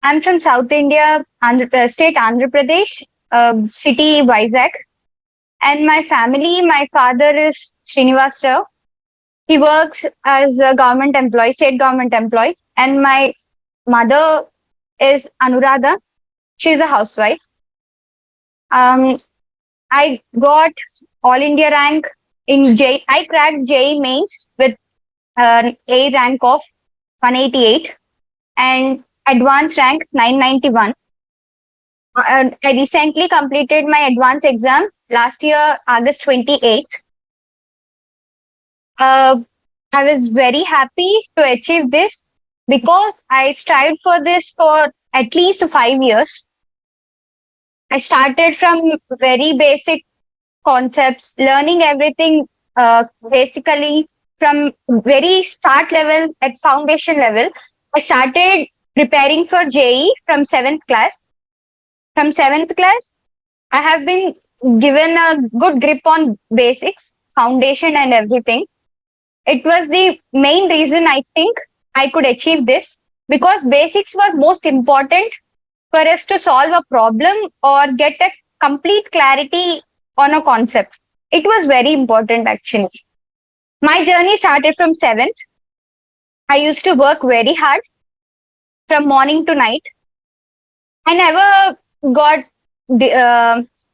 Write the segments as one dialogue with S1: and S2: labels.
S1: I'm from South India, state Andhra Pradesh, city Vizag. And my family, my father is Srinivas Rao. He works as a government employee, state government employee. And my mother is Anuradha. She's a housewife. Um, I got all India rank in J. I cracked JEE mains with an A rank of 188 and advanced rank 991. I recently completed my advanced exam last year, August 28th. Uh, I was very happy to achieve this because I strived for this for at least 5 years. I started from very basic concepts, learning everything basically from very start level at foundation level. I started preparing for JEE from 7th class. From 7th class, I have been given a good grip on basics, foundation, and everything. It was the main reason I think I could achieve this because basics were most important for us to solve a problem or get a complete clarity on a concept. It was very important actually. My journey started from 7th. I used to work very hard from morning to night. I never got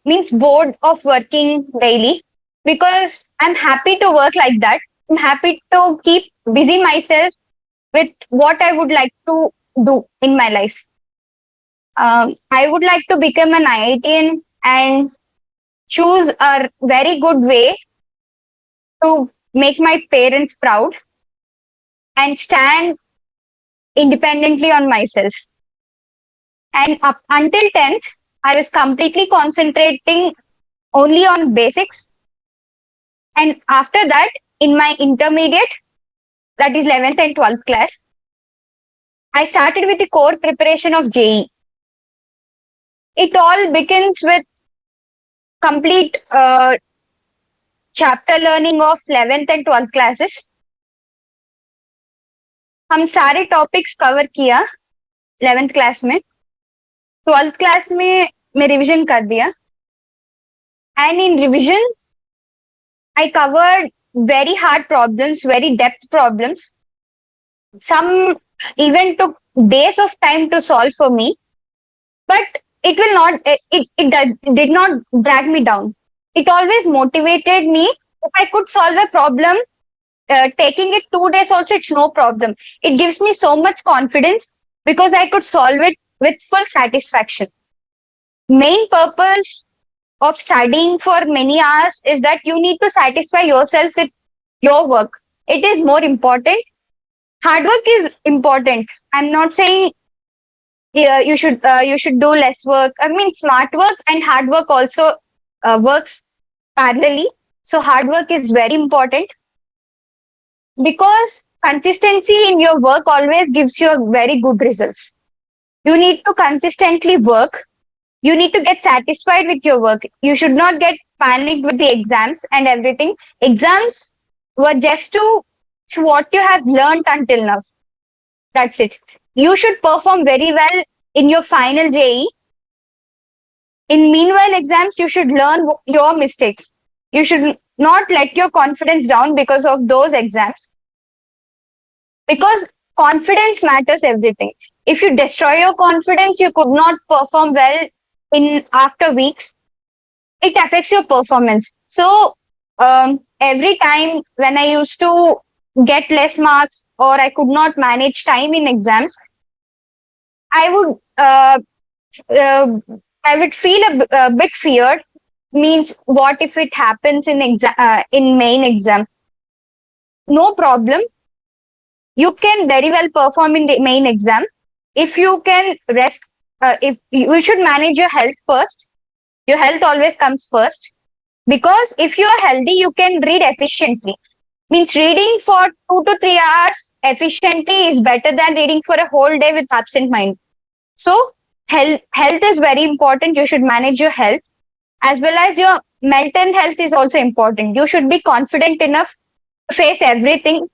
S1: means bored of working daily because I'm happy to work like that. I'm happy to keep busy myself with what I would like to do in my life. I would like to become an IITian and choose a very good way to make my parents proud and stand independently on myself. And up until 10th, I was completely concentrating only on basics. And after that, in my intermediate, that is 11th and 12th class, I started with the core preparation of JEE. It all begins with complete chapter learning of 11th and 12th classes. हम सारे topics cover किया 11th class में 12th class में मैं revision कर दिया and in revision I covered very hard problems, very depth problems. Some even took days of time to solve for me, but it will not, did not drag me down. It always motivated me. If I could solve a problem, taking it 2 days also, it's no problem. It gives me so much confidence because I could solve it with full satisfaction. Main purpose of studying for many hours is that you need to satisfy yourself with your work. It is more important. Hard work is important. I'm not saying you should do less work. I mean, smart work and hard work also works parallelly. So hard work is very important because consistency in your work always gives you very good results. You need to consistently work. You need to get satisfied with your work. You should not get panicked with the exams and everything. Exams were just to what you have learned until now. That's it. You should perform very well in your final JEE. In meanwhile exams, you should learn your mistakes. You should not let your confidence down because of those exams. Because confidence matters everything. If you destroy your confidence, you could not perform well in after weeks. It affects your performance. So every time when I used to get less marks or I could not manage time in exams, I would feel a bit feared. Means what if it happens in main exam? No problem. You can very well perform in the main exam if you can rest. If you should manage your health first. Your health always comes first. Because if you are healthy, you can read efficiently. Means reading for 2 to 3 hours efficiently is better than reading for a whole day with absent mind. So health is very important. You should manage your health as well as your mental health is also important. You should be confident enough to face everything.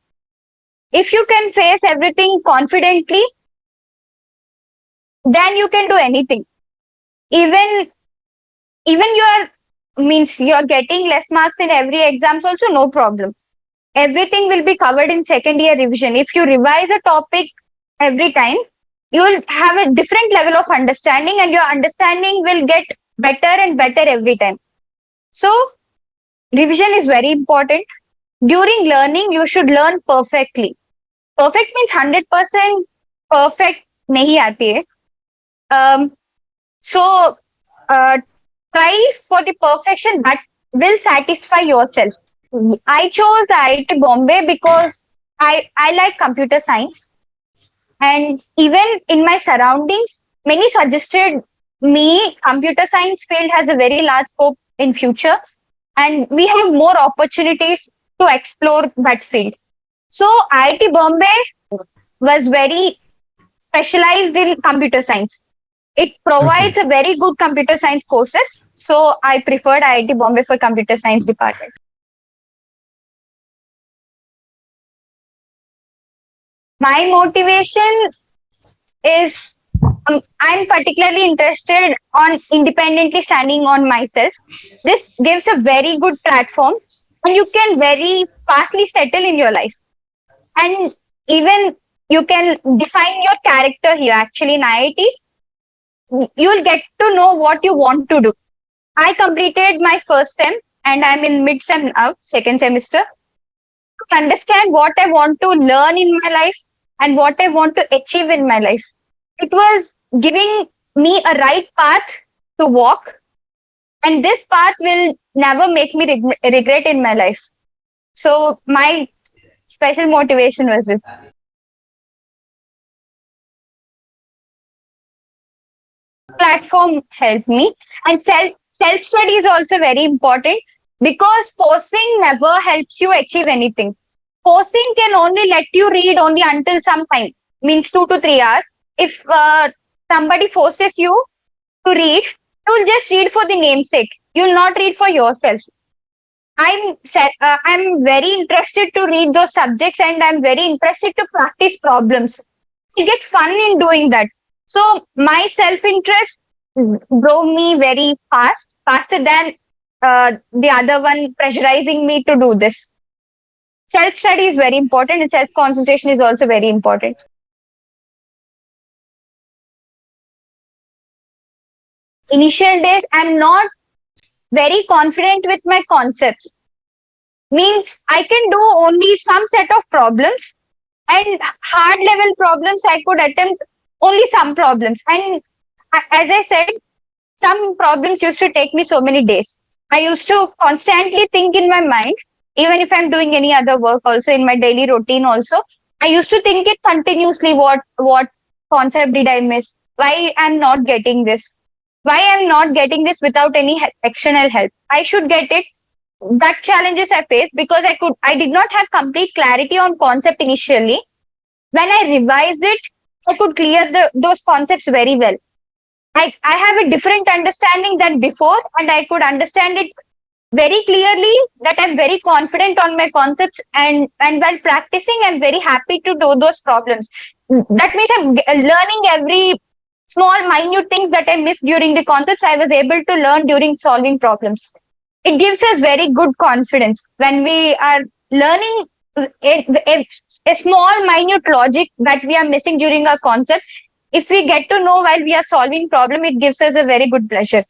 S1: If you can face everything confidently, then you can do anything. Even you're getting less marks in every exams also, no problem. Everything will be covered in second year revision. If you revise a topic every time, you will have a different level of understanding, and your understanding will get better and better every time. So revision is very important. During learning, you should learn perfectly. Perfect means 100% perfect nahi aati hai. So try for the perfection that will satisfy yourself. I chose IIT Bombay because I like computer science, and even in my surroundings, many suggested me computer science field has a very large scope in future, and we have more opportunities to explore that field. So IIT Bombay was very specialized in computer science. It provides
S2: Okay.
S1: a very good computer science courses. So I preferred IIT Bombay for computer science department. My motivation is I'm particularly interested on independently standing on myself. This gives a very good platform, and you can very fastly settle in your life. And even you can define your character here. Actually, in IITs, you will get to know what you want to do. I completed my first sem and I'm in mid sem now, second semester. To understand what I want to learn in my life and what I want to achieve in my life. It was giving me a right path to walk, and this path will never make me regret in my life. So my special motivation was this. Platform helped me, and self study is also very important because forcing never helps you achieve anything. Forcing can only let you read only until some time, means 2 to 3 hours. If somebody forces you to read, you'll just read for the namesake. You'll not read for yourself. I'm very interested to read those subjects, and I'm very interested to practice problems. I get fun in doing that. So my self interest drove me very fast, faster than the other one pressurizing me to do this. Self study is very important, and self concentration is also very important. Initial days, I'm not very confident with my concepts. Means I can do only some set of problems, and hard level problems I could attempt only some problems. And as I said, some problems used to take me so many days. I used to constantly think in my mind, even if I'm doing any other work also in my daily routine also. I used to think it continuously, what concept did I miss? Why I'm not getting this? Why I'm not getting this without any external help? I should get it. That challenges I faced because I did not have complete clarity on concept initially. When I revised it, I could clear those concepts very well. I have a different understanding than before, and I could understand it very clearly, that I'm very confident on my concepts, and while practicing, I'm very happy to do those problems. That means I'm learning every small, minute things that I missed during the concepts, I was able to learn during solving problems. It gives us very good confidence when we are learning a small, minute logic that we are missing during our concept. If we get to know while we are solving problem, it gives us a very good pleasure.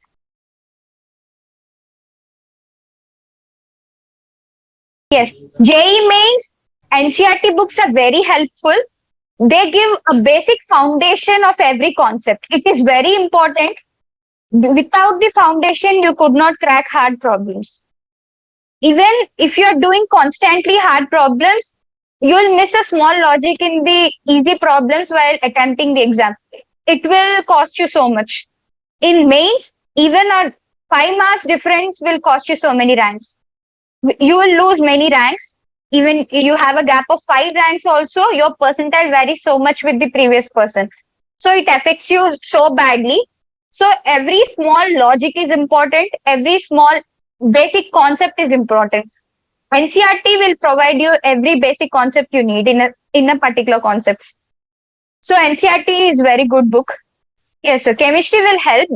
S1: Yes, JEE mains, NCERT books are very helpful. They give a basic foundation of every concept. It is very important. Without the foundation, you could not crack hard problems. Even if you are doing constantly hard problems, you'll miss a small logic in the easy problems while attempting the exam. It will cost you so much. In mains, even a 5 marks difference will cost you so many ranks. You will lose many ranks. Even you have a gap of 5 ranks also, your percentile varies so much with the previous person. So it affects you so badly. So every small logic is important. Every small basic concept is important. NCERT will provide you every basic concept you need in a particular concept. So NCERT is very good book. Yes, so chemistry will help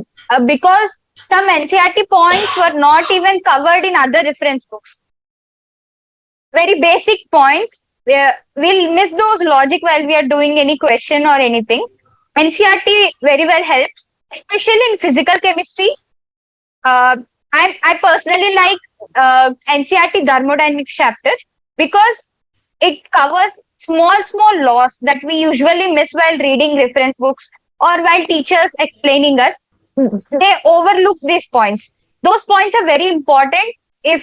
S1: because some NCERT points were not even covered in other reference books. Very basic points. We'll miss those logic while we are doing any question or anything. NCERT very well helps, especially in physical chemistry. Uh, I personally like NCERT thermodynamics chapter because it covers small laws that we usually miss while reading reference books or while teachers explaining us. They overlook these points. Those points are very important if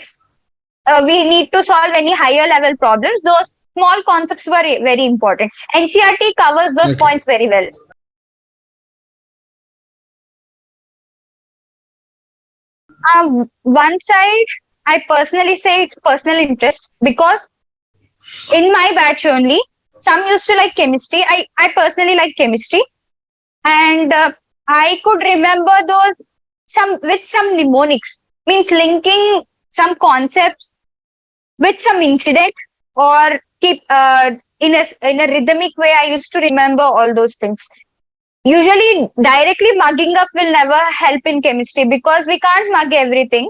S1: we need to solve any higher level problems. Those small concepts were very important. NCERT covers those
S2: Okay.
S1: points very well. One side, I personally say it's personal interest because in my batch only, some used to like chemistry. I personally like chemistry, and I could remember those some mnemonics, means linking some concepts with some incident or keep in a rhythmic way. I used to remember all those things. Usually, directly mugging up will never help in chemistry because we can't mug everything.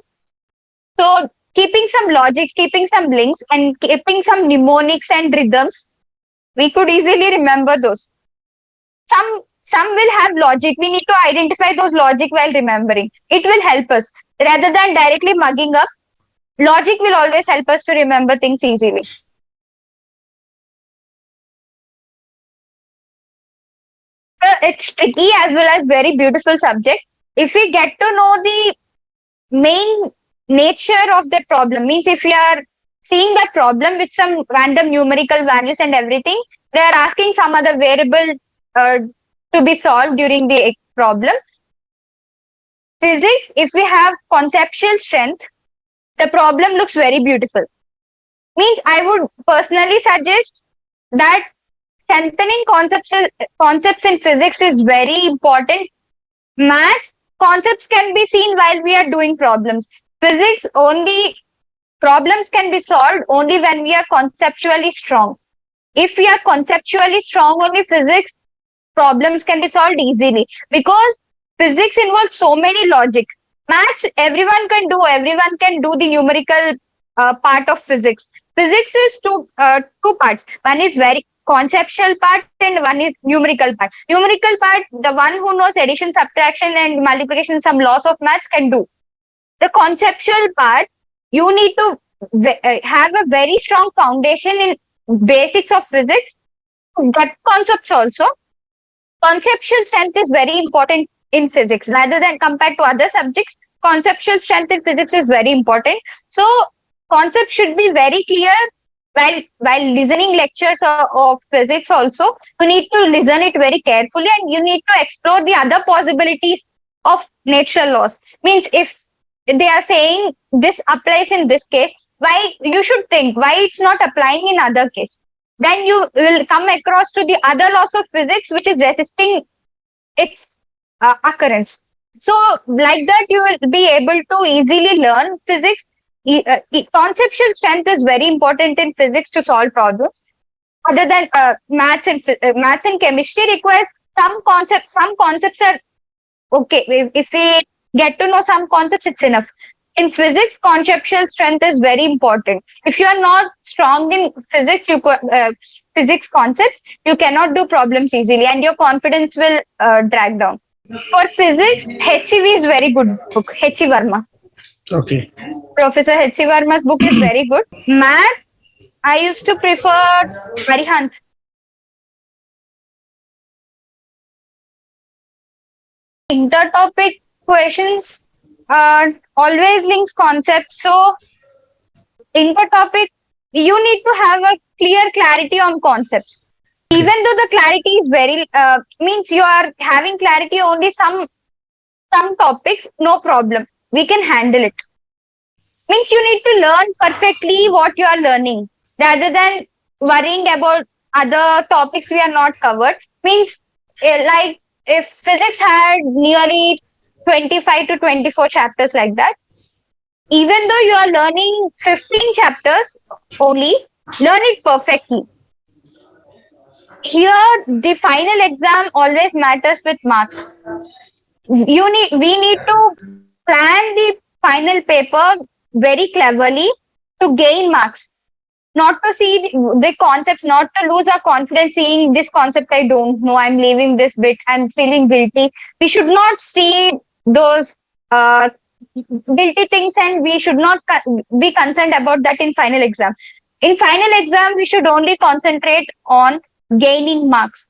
S1: So, keeping some logics, keeping some links, and keeping some mnemonics and rhythms, we could easily remember those. Some will have logic. We need to identify those logic while remembering. It will help us rather than directly mugging up. Logic will always help us to remember things easily. It's tricky as well as very beautiful subject. If we get to know the main nature of the problem, means if we are seeing that problem with some random numerical values and everything, they are asking some other variable uh, to be solved during the problem. Physics, if we have conceptual strength, the problem looks very beautiful. Means I would personally suggest that strengthening concepts in physics is very important. Maths concepts can be seen while we are doing problems. Physics only problems can be solved only when we are conceptually strong. If we are conceptually strong, only physics problems can be solved easily because physics involves so many logic. Maths, everyone can do the numerical part of physics. Physics is two parts. One is very conceptual part and one is numerical part. Numerical part, the one who knows addition, subtraction, and multiplication, some laws of maths can do. The conceptual part, you need to have a very strong foundation in basics of physics, gut concepts also. Conceptual strength is very important in physics rather than compared to other subjects. Conceptual strength in physics is very important. So concepts should be very clear while listening lectures of physics also. You need to listen it very carefully and you need to explore the other possibilities of natural laws. Means if they are saying this applies in this case, why you should think why it's not applying in other case. Then you will come across to the other laws of physics which is resisting its occurrence. So like that you will be able to easily learn physics. Conceptual strength is very important in physics to solve problems. Other than maths and chemistry requires some concepts. Some concepts are okay. If we get to know some concepts, it's enough. In physics, conceptual strength is very important. If you are not strong in physics, physics concepts, you cannot do problems easily, and your confidence will drag down. For physics, HCV is very good book. HC Verma,
S2: Okay.
S1: Professor HC Verma's book is very good. Math, I used to prefer Arihant. Intertopic questions always links concepts. So intertopic, you need to have a clear clarity on concepts.
S2: Okay.
S1: Even though the clarity is very means you are having clarity only some topics, no problem. We can handle it. Means you need to learn perfectly what you are learning rather than worrying about other topics we are not covered. Means like if physics had nearly 25 to 24 chapters like that, even though you are learning 15 chapters only, learn it perfectly. here the final exam always matters with marks. We need to plan the final paper very cleverly to gain marks, not to see the concepts, not to lose our confidence seeing this concept I don't know, I'm leaving this bit, I'm feeling guilty. We should not see those uh, guilty things, and we should not be concerned about that in final exam. In final exam, we should only concentrate on gaining marks.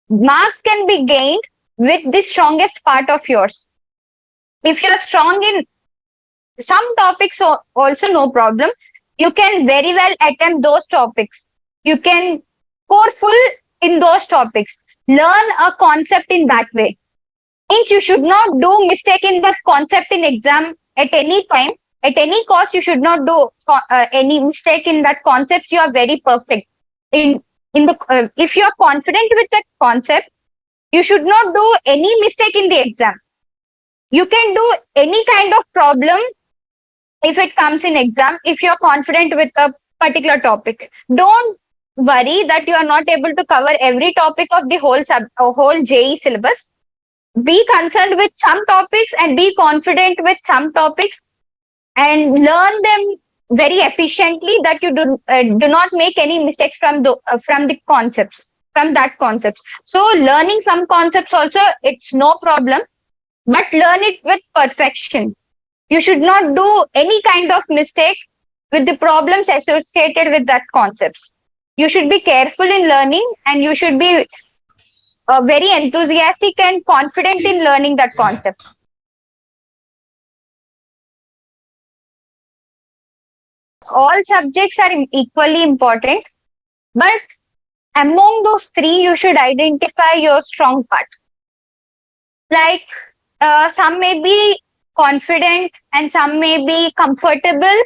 S1: Marks can be gained with the strongest part of yours. If you're strong in some topics, also no problem. You can very well attempt those topics. You can score full in those topics. Learn a concept in that way. Means you should not do mistake in that concept in exam at any time. At any cost, you should not do any mistake in that concept. You are very perfect. In the if you are confident with that concept, you should not do any mistake in the exam. You can do any kind of problem if it comes in exam, if you're confident with a particular topic. Don't worry that you are not able to cover every topic of the whole JEE syllabus. Be concerned with some topics and be confident with some topics, and learn them very efficiently, that you do not make any mistakes from the concepts, from that concepts. So learning some concepts also, it's no problem, but learn it with perfection. You should not do any kind of mistake with the problems associated with that concepts. You should be careful in learning, and you should be very enthusiastic and confident in learning that concept. All subjects are equally important, but among those three, you should identify your strong part. Like some may be confident and some may be comfortable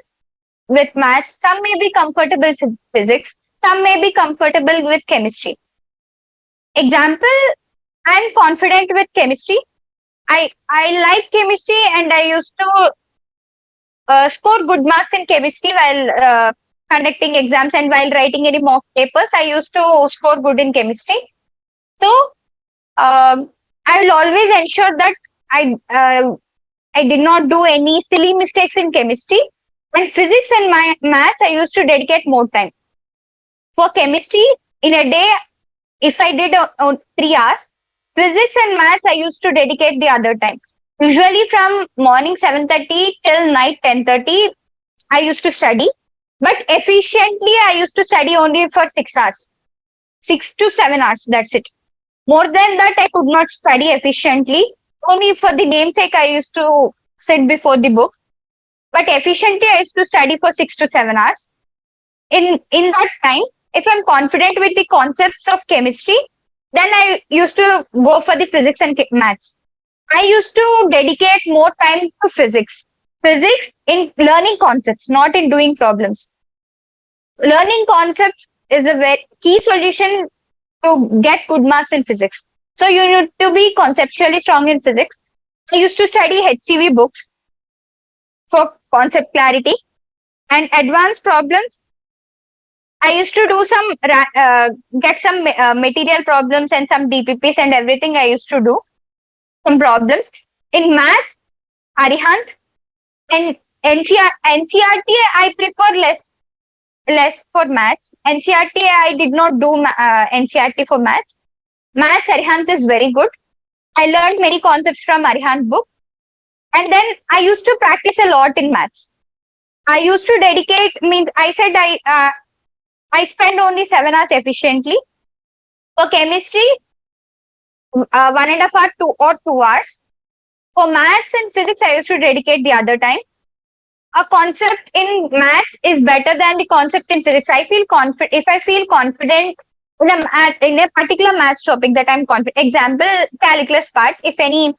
S1: with maths, some may be comfortable with physics, some may be comfortable with chemistry. Example, I'm confident with chemistry. I like chemistry, and I used to score good marks in chemistry while conducting exams and while writing any mock papers. I used to score good in chemistry. So I will always ensure that I did not do any silly mistakes in chemistry. And physics and maths, I used to dedicate more time. For chemistry, in a day, if I did 3 hours, physics and maths, I used to dedicate the other time. Usually from morning 7:30 till night 10:30, I used to study. But efficiently, I used to study only for 6 hours. 6 to 7 hours, that's it. More than that, I could not study efficiently. Only for the namesake, I used to sit before the book. But efficiently, I used to study for 6 to 7 hours. In that time, if I'm confident with the concepts of chemistry, then I used to go for the physics and maths. I used to dedicate more time to physics. Physics in learning concepts, not in doing problems. Learning concepts is a very key solution to get good marks in physics. So you need to be conceptually strong in physics. I used to study HCV books for concept clarity, and advanced problems. I used to do get some material problems and some DPPs and everything. I used to do some problems in maths, Arihant, and NCERT. I prefer less for maths. NCERT, I did not do NCERT for maths. Maths, Arihant is very good. I learned many concepts from Arihant book. And then I used to practice a lot in maths. I used to dedicate, means I said I spend only 7 hours efficiently. For chemistry, 1.5 hours, 2 hours. For maths and physics, I used to dedicate the other time. A concept in maths is better than the concept in physics. I feel confident if I feel confident in a particular maths topic, that I'm confident. Example, calculus part. If any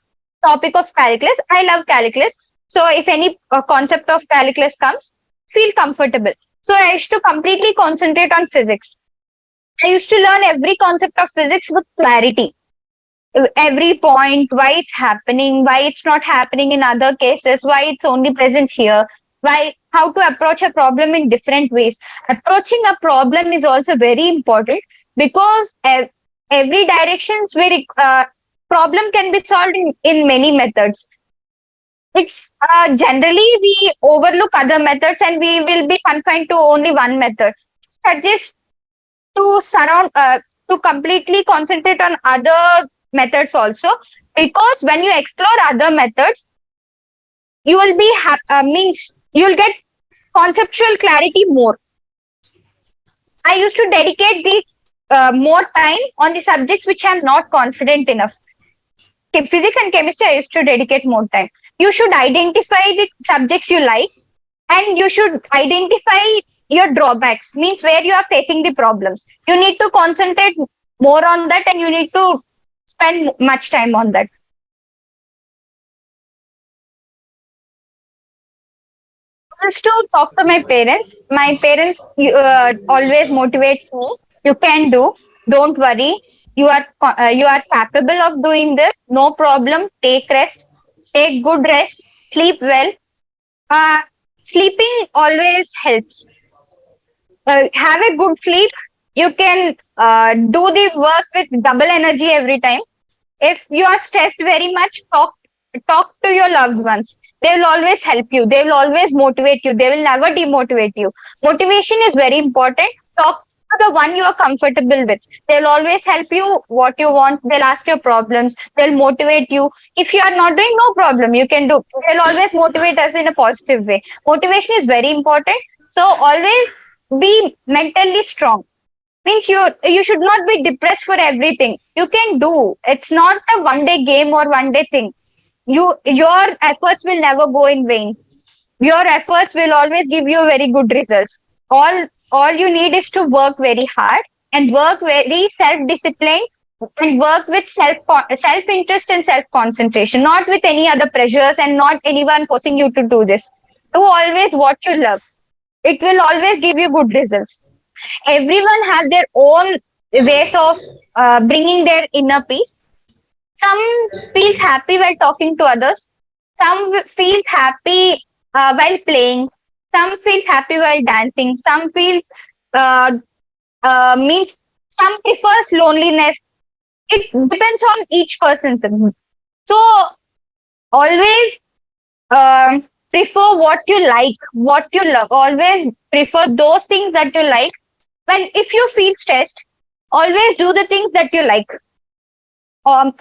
S1: topic of calculus, I love calculus. So if any concept of calculus comes, feel comfortable. So I used to completely concentrate on physics. I used to learn every concept of physics with clarity. Every point, why it's happening, why it's not happening in other cases, why it's only present here, how to approach a problem in different ways. Approaching a problem is also very important, because every directions problem can be solved in many methods. It's generally we overlook other methods and we will be confined to only one method. Suggest to to completely concentrate on other methods also, because when you explore other methods, you will be means you'll get conceptual clarity more. I used to dedicate the more time on the subjects which I'm not confident enough. Physics and chemistry, I used to dedicate more time. You should identify the subjects you like, and you should identify your drawbacks, means where you are facing the problems. You need to concentrate more on that, and you need to spend much time on that. Just to talk to my parents. My parents always motivates me. You can do. Don't worry. You are capable of doing this. No problem. Take rest. Take good rest. Sleep well. Uh, Sleeping always helps. Have a good sleep. You can do the work with double energy every time. If you are stressed very much, talk to your loved ones. They will always help you. They will always motivate you. They will never demotivate you. Motivation is very important. Talk to the one you are comfortable with. They'll always help you what you want. They'll ask your problems. They'll motivate you. If you are not doing, no problem, you can do. They'll always motivate us in a positive way. Motivation is very important. So always be mentally strong. Means you should not be depressed for everything. You can do. It's not a one day game or one day thing. Your efforts will never go in vain. Your efforts will always give you very good results. All you need is to work very hard and work very self disciplined, and work with self interest and self concentration, not with any other pressures and not anyone forcing you to do this. Do always what you love. It will always give you good results. Everyone has their own ways of bringing their inner peace. Some feels happy while talking to others. Some feels happy while playing. Some feels happy while dancing. Some feels uh, means some prefers loneliness. It depends on each person. So always prefer what you like, what you love. Always prefer those things that you like. When if you feel stressed, always do the things that you like.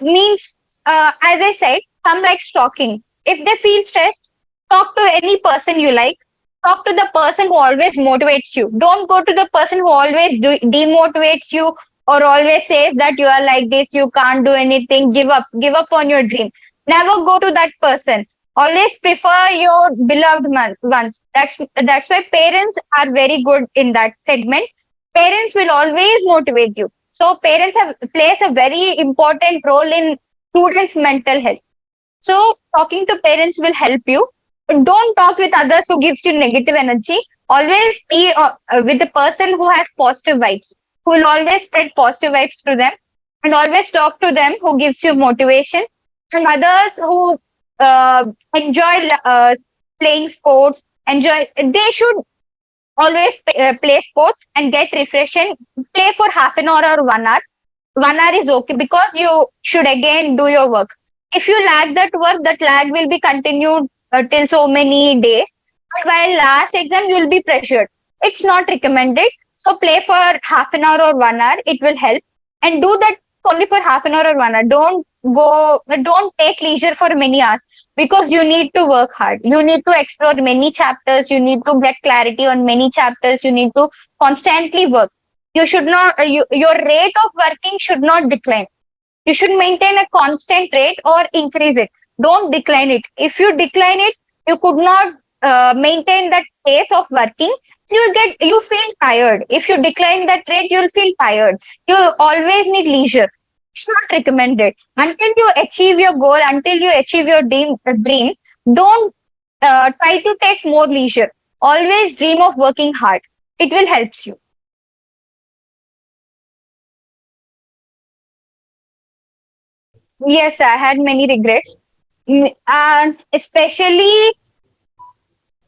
S1: Means as I said, some like talking. If they feel stressed, talk to any person you like. Talk to the person who always motivates you. Don't go to the person who always demotivates you, or always says that you are like this, you can't do anything, give up on your dream. Never go to that person. Always prefer your beloved ones. That's why parents are very good in that segment. Parents will always motivate you. So parents plays a very important role in students' mental health. So talking to parents will help you. Don't talk with others who gives you negative energy. Always be with the person who has positive vibes, who will always spread positive vibes to them, and always talk to them who gives you motivation. And others who enjoy playing sports, they should always play sports and get refreshing. Play for half an hour or 1 hour. 1 hour is okay, because you should again do your work. If you lag that work, that lag will be continued till so many days. While last exam, you will be pressured. It's not recommended. So play for half an hour or 1 hour. It will help. And do that only for half an hour or 1 hour. Don't take leisure for many hours, because you need to work hard. You need to explore many chapters. You need to get clarity on many chapters. You need to constantly work. You should not, your rate of working should not decline. You should maintain a constant rate or increase it. Don't decline it. If you decline it, you could not maintain that pace of working. You feel tired. If you decline that rate, you'll feel tired. You always need leisure. It's not recommended. Until you achieve your goal, until you achieve your dream, don't try to take more leisure. Always dream of working hard. It will help you. Yes, I had many regrets. And especially,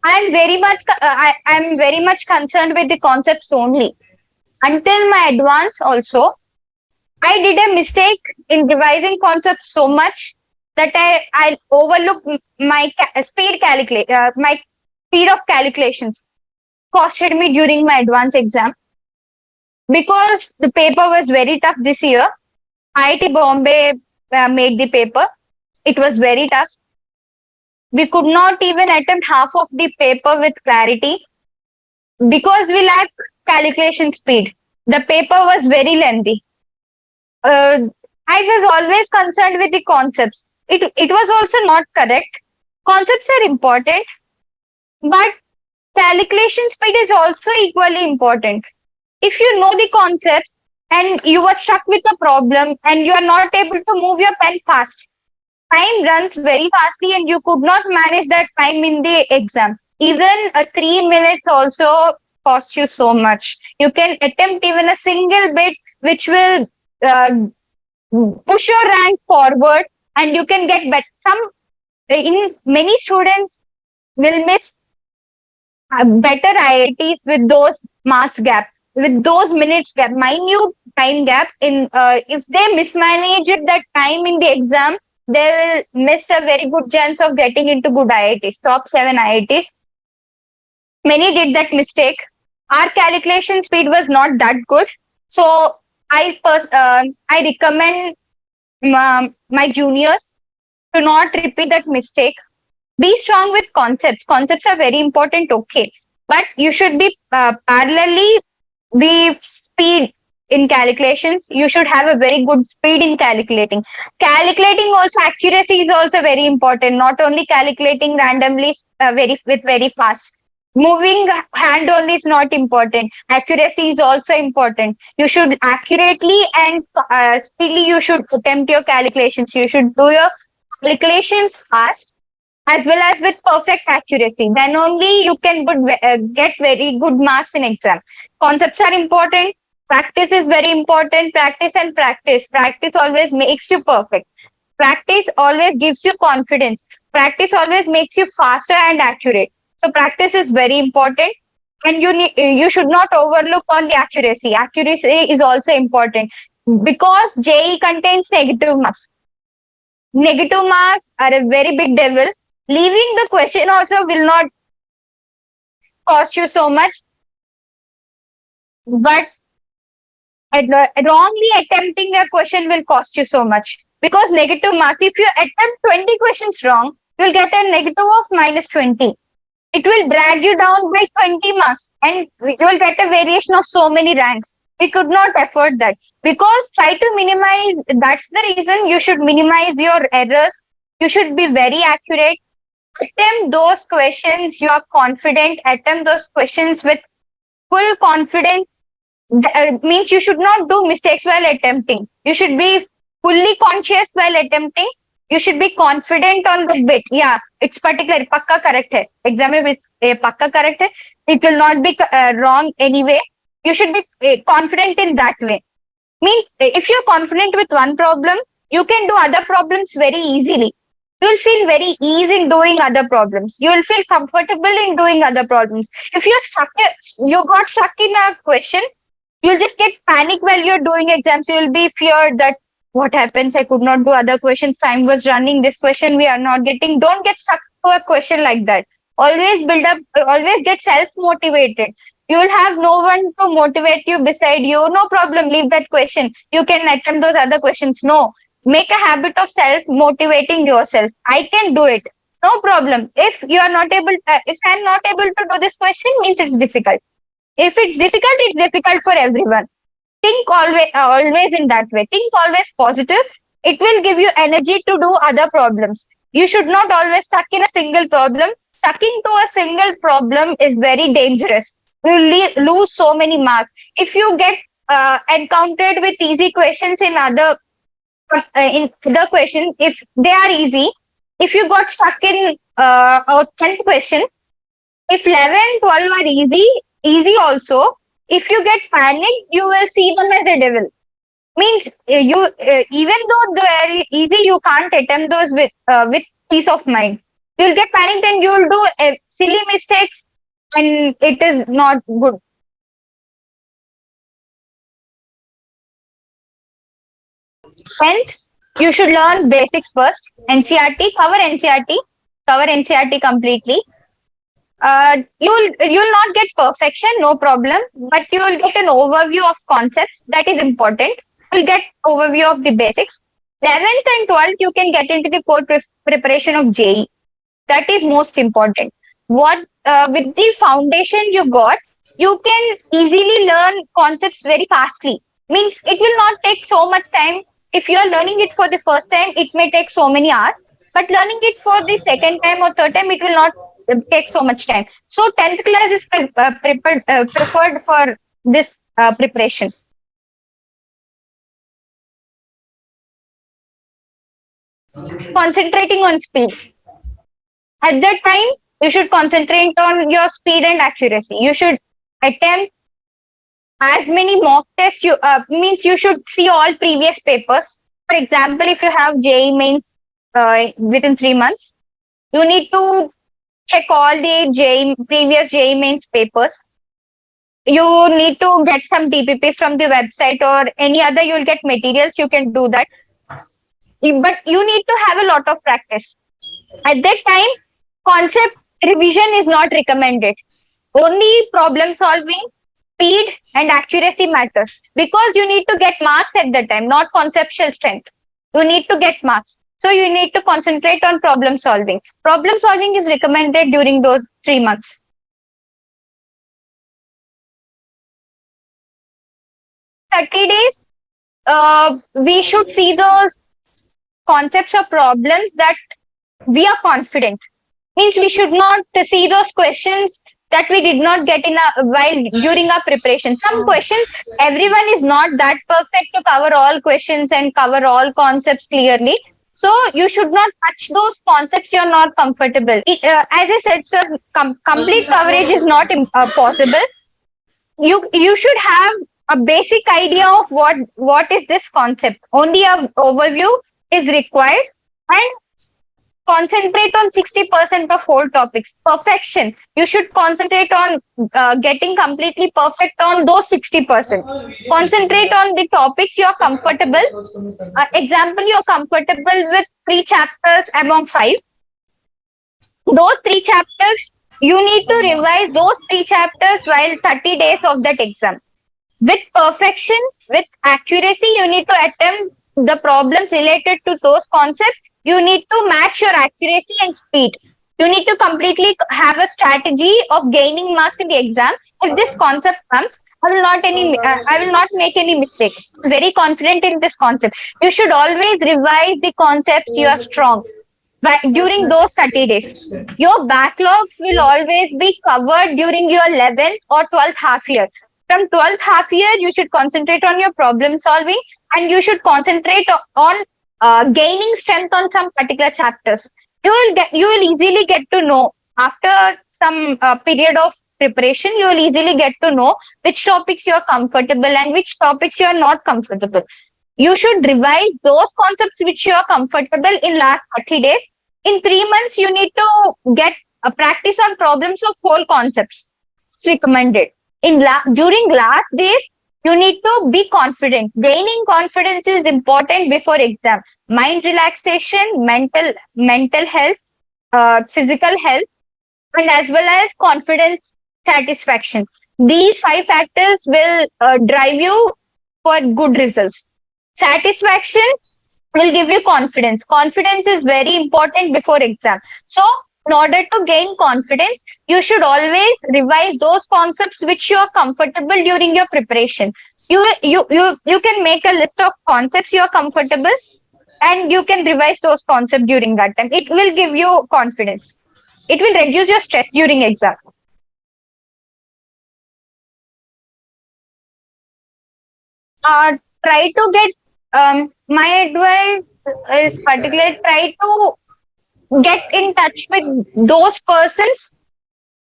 S1: I'm very much concerned with the concepts only. Until my advance also, I did a mistake in revising concepts so much that I overlooked my my speed of calculations. Costed me during my advanced exam because the paper was very tough this year. IIT Bombay made the paper. It was very tough. We could not even attempt half of the paper with clarity because we lacked calculation speed. The paper was very lengthy. I was always concerned with the concepts. It was also not correct. Concepts are important, but calculation speed is also equally important. If you know the concepts and you were stuck with a problem and you are not able to move your pen fast, time runs very fastly and you could not manage that time in the exam. Even 3 minutes also cost you so much. You can attempt even a single bit which will uh, push your rank forward and you can get better. In many students will miss better IITs with those marks gap, with those minutes gap, minute time gap. If they mismanage it, that time in the exam, they will miss a very good chance of getting into good IITs, top 7 IITs. Many did that mistake. Our calculation speed was not that good, so I recommend my juniors to not repeat that mistake. Be strong with concepts. Concepts are very important, okay, but you should be parallelly be speed in calculations. You should have a very good speed in calculating. Calculating also, accuracy is also very important. Not only calculating randomly very fast. Moving hand only is not important. Accuracy is also important. You should accurately and speedily you should attempt your calculations. You should do your calculations fast as well as with perfect accuracy. Then only you can get very good marks in exam. Concepts are important. Practice is very important. Practice and practice. Practice always makes you perfect. Practice always gives you confidence. Practice always makes you faster and accurate. So practice is very important. And you should not overlook on the accuracy. Accuracy is also important because JEE contains negative marks. Negative marks are a very big devil. Leaving the question also will not cost you so much, but wrongly attempting a question will cost you so much. Because negative marks, if you attempt 20 questions wrong, you'll get a negative of minus 20. It will drag you down by 20 marks and you will get a variation of so many ranks. We could not afford that because try to minimize. That's the reason you should minimize your errors. You should be very accurate. Attempt those questions you are confident. Attempt those questions with full confidence. Means you should not do mistakes while attempting. You should be fully conscious while attempting. You should be confident on the bit. Yeah, it's particular. Pakka correct hai. Exam में pakka correct hai. It will not be wrong anyway. You should be confident in that way. Means if you're confident with one problem, you can do other problems very easily. You'll feel very easy in doing other problems. You'll feel comfortable in doing other problems. If you got stuck in a question, you'll just get panic while you're doing exams. You'll be feared that what happens? I could not do other questions. Time was running. This question we are not getting. Don't get stuck to a question like that. Always build up. Always get self motivated. You will have no one to motivate you beside you. No problem. Leave that question. You can attempt those other questions. No. Make a habit of self motivating yourself. I can do it. No problem. If you are not able, if I am not able to do this question, means it's difficult. If it's difficult for everyone. Think always in that way. Think always positive. It will give you energy to do other problems. You should not always stuck in a single problem. Stucking to a single problem is very dangerous. You lose so many marks. If you get encountered with easy questions in other questions, if they are easy, if you got stuck in a 10th question, if 11, 12 are easy also, if you get panicked, you will see them as a devil. Means even though they are easy, you can't attempt those with peace of mind. You'll get panicked and you'll do silly mistakes, and it is not good. 10th, you should learn basics first. NCERT, cover NCERT completely. You'll not get perfection, no problem, but you will get an overview of concepts. That is important. You'll get overview of the basics. 11th and 12th, you can get into the core preparation of JEE. That is most important. What with the foundation you got, you can easily learn concepts very fastly. Means it will not take so much time. If you are learning it for the first time, it may take so many hours. But learning it for the second time or third time, it will not take so much time. So 10th class is preferred for this preparation. Concentrating on speed. At that time, you should concentrate on your speed and accuracy. You should attempt as many mock tests. You means you should see all previous papers. For example, if you have JEE mains within 3 months, you need to check all the previous JEE mains papers. You need to get some DPPs from the website or any other. You'll get materials. You can do that, but you need to have a lot of practice. At that time, concept revision is not recommended. Only problem solving, speed, and accuracy matters because you need to get marks at that time, not conceptual strength. You need to get marks. So you need to concentrate on problem solving. Problem solving is recommended during those 3 months. 30 days, we should see those concepts or problems that we are confident. Means we should not see those questions that we did not get in while during our preparation. Some questions, everyone is not that perfect to cover all questions and cover all concepts clearly. So you should not touch those concepts you're not comfortable. As I said, sir, complete coverage is not possible. You should have a basic idea of what is this concept. Only a overview is required, and concentrate on 60% of whole topics. Perfection. You should concentrate on getting completely perfect on those 60%. Concentrate on the topics you are comfortable. Example, you are comfortable with 3 chapters among 5. Those 3 chapters, you need to revise those 3 chapters while 30 days of that exam. With perfection, with accuracy, you need to attempt the problems related to those concepts. You need to match your accuracy and speed. You need to completely have a strategy of gaining marks in the exam. If this concept comes, I will not make any mistake. Very confident in this concept. You should always revise the concepts you are strong. But during those 30 days, your backlogs will always be covered during your 11th or 12th half year. From 12th half year, you should concentrate on your problem solving and you should concentrate on gaining strength on some particular chapters. You will easily get to know after some period of preparation. You will easily get to know which topics you are comfortable and which topics you are not comfortable. You should revise those concepts which you are comfortable in last 30 days. In 3 months, you need to get a practice on problems of whole concepts. It's recommended. During last days, you need to be confident. Gaining confidence is important before exam. Mind relaxation, mental health, physical health, and as well as confidence satisfaction. These 5 factors will drive you for good results. Satisfaction will give you confidence. Confidence is very important before exam. So, in order to gain confidence, you should always revise those concepts which you are comfortable during your preparation. You can make a list of concepts you are comfortable and you can revise those concepts during that time. It will give you confidence. It will reduce your stress during exam. Try to get my advice is particular, try to get in touch with those persons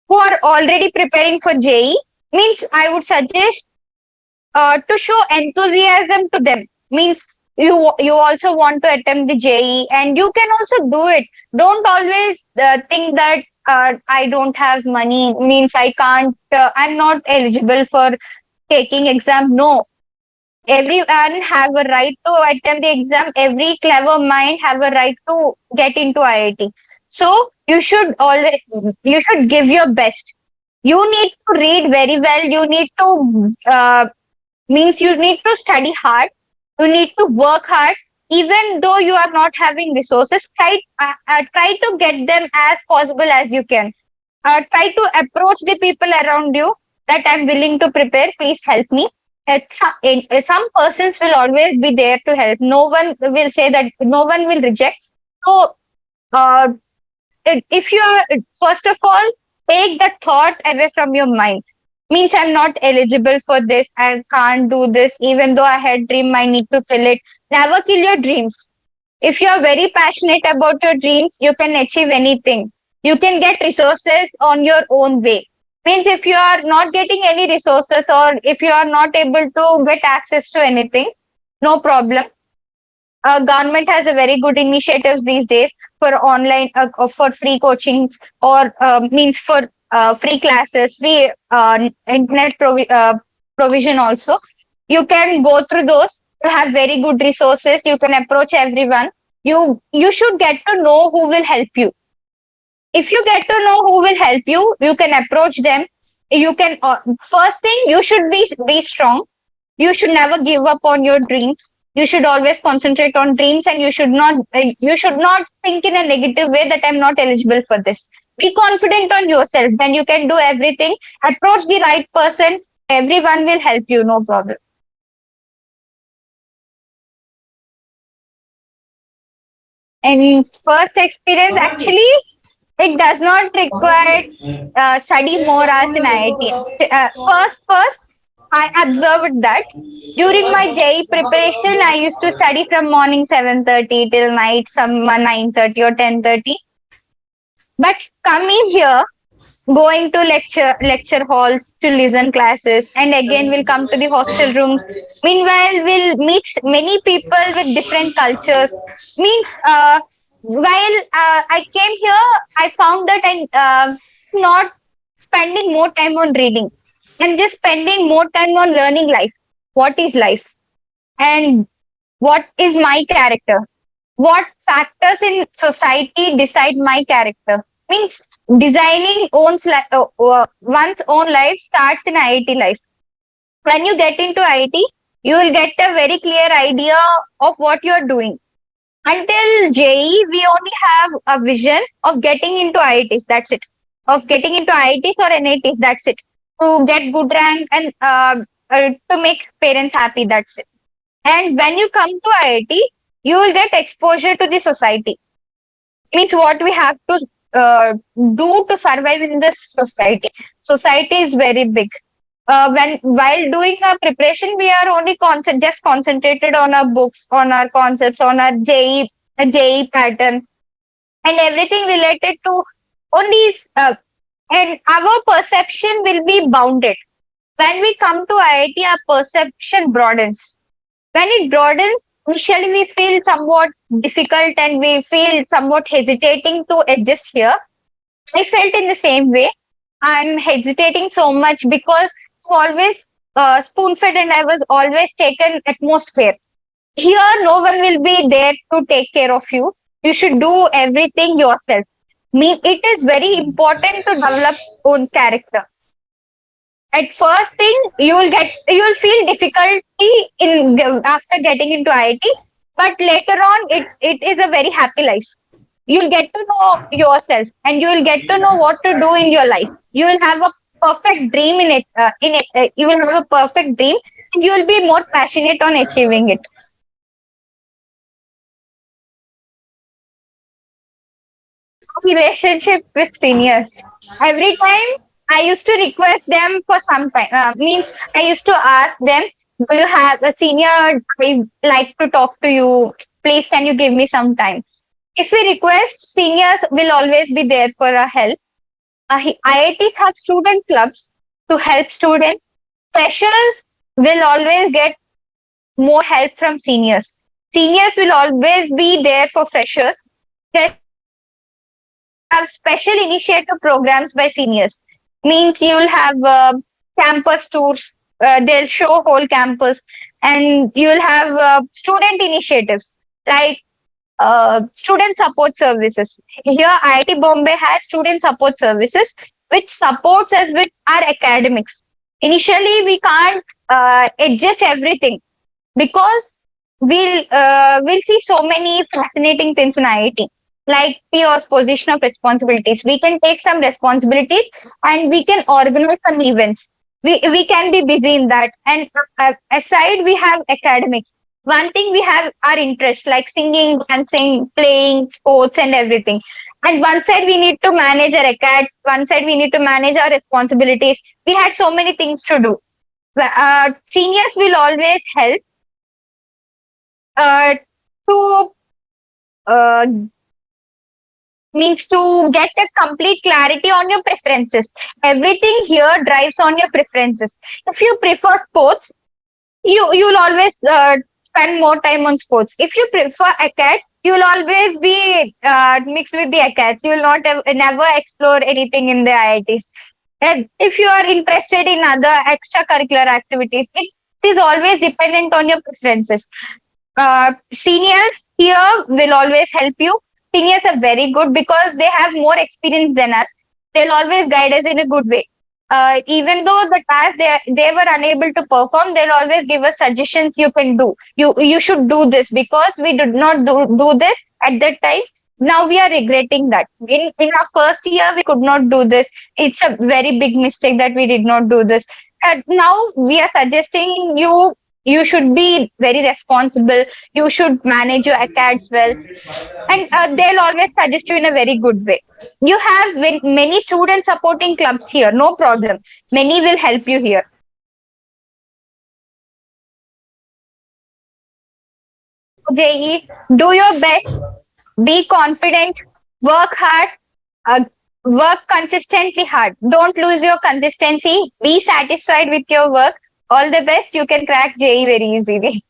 S1: who are already preparing for JEE. Means I would suggest to show enthusiasm to them. Means you also want to attempt the JEE and you can also do it. Don't always think that I don't have money, means I can't, I'm not eligible for taking exam. No, Everyone have a right to attempt the exam. Every clever mind have a right to get into IIT. So you should give your best. You need to read very well. You need to means you need to study hard. You need to work hard. Even though you are not having resources, try to get them as possible as you can. Try to approach the people around you that I'm willing to prepare. Please help me. Some persons will always be there to help. No one will say that. No one will reject. So, uh, if you are, first of all, take that thought away from your mind. Means I'm not eligible for this. I can't do this. Even though I had dream, I need to kill it. Never kill your dreams. If you are very passionate about your dreams, you can achieve anything. You can get resources on your own way. Means if you are not getting any resources or if you are not able to get access to anything, no problem. Government has a very good initiatives these days for online, for free coachings or means for free classes, free internet provision also. You can go through those. You have very good resources. You can approach everyone. You should get to know who will help you. If you get to know who will help you, you can approach them. You can first thing you should be strong. You should never give up on your dreams. You should always concentrate on dreams, and you should not think in a negative way that I'm not eligible for this. Be confident on yourself. Then you can do everything. Approach the right person. Everyone will help you. No problem. And first experience, actually, it does not require study more as in IIT. First, I observed that during my JEE preparation, I used to study from morning 7:30 till night, some 9:30 or 10:30. But coming here, going to lecture halls to listen classes, and again we'll come to the hostel rooms. Meanwhile, we'll meet many people with different cultures. Means while I came here, I found that I'm not spending more time on reading. I'm just spending more time on learning life. What is life? And what is my character? What factors in society decide my character? Means designing one's own life starts in IIT life. When you get into IIT, you will get a very clear idea of what you are doing. Until JEE, we only have a vision of getting into IITs. That's it. Of getting into IITs or NITs. That's it. To get good rank and to make parents happy. That's it. And when you come to IIT, you will get exposure to the society. Means what we have to do to survive in this society. Society is very big. When while doing our preparation, we are only just concentrated on our books, on our concepts, on our JEE pattern, and everything related to only. And our perception will be bounded. When we come to IIT, our perception broadens. When it broadens, initially we feel somewhat difficult and we feel somewhat hesitating to adjust here. I felt in the same way. I'm hesitating so much because I always spoon fed and I was always taken utmost care. Here, no one will be there to take care of you. You should do everything yourself. It is very important to develop own character. At first thing, you will feel difficulty in after getting into IIT, but later on, it is a very happy life. You'll get to know yourself, and you will get to know what to do in your life. You will have a perfect dream in it. You will have a perfect dream, and you will be more passionate on achieving it. Relationship with seniors. Every time I used to request them for some time. Means I used to ask them, "Do you have a senior? I like to talk to you. Please, can you give me some time?" If we request, seniors will always be there for our help. IITs have student clubs to help students. Freshers will always get more help from seniors. Seniors will always be there for freshers. Have special initiative programs by seniors. Means you'll have campus tours. They'll show whole campus. And you'll have student initiatives like student support services. Here, IIT Bombay has student support services, which supports us with our academics. Initially, we can't adjust everything because we'll see so many fascinating things in IIT, like peers position of responsibilities. We can take some responsibilities and we can organize some events. We can be busy in that. And aside, we have academics. One thing we have our interests like singing, dancing, playing, sports, and everything. And one side we need to manage our academics. One side we need to manage our responsibilities. We had so many things to do. Seniors will always help uh, to uh, means to get a complete clarity on your preferences. Everything here drives on your preferences. If you prefer sports, you'll always spend more time on sports. If you prefer acads, you'll always be mixed with the acads. You'll not never explore anything in the IITs. And if you are interested in other extracurricular activities, it is always dependent on your preferences. Seniors here will always help you. Seniors are very good because they have more experience than us. They'll always guide us in a good way. Even though the task they were unable to perform, they'll always give us suggestions you can do. You should do this because we did not do this at that time. Now we are regretting that. In our first year, we could not do this. It's a very big mistake that we did not do this. Now we are suggesting you should be very responsible. You should manage your accounts well, and they'll always suggest you in a very good way. You have many student supporting clubs here, no problem. Many will help you here. JE, do your best, be confident, work hard, uh, work consistently hard. Don't lose your consistency. Be satisfied with your work. All the best. You can crack JE very easily.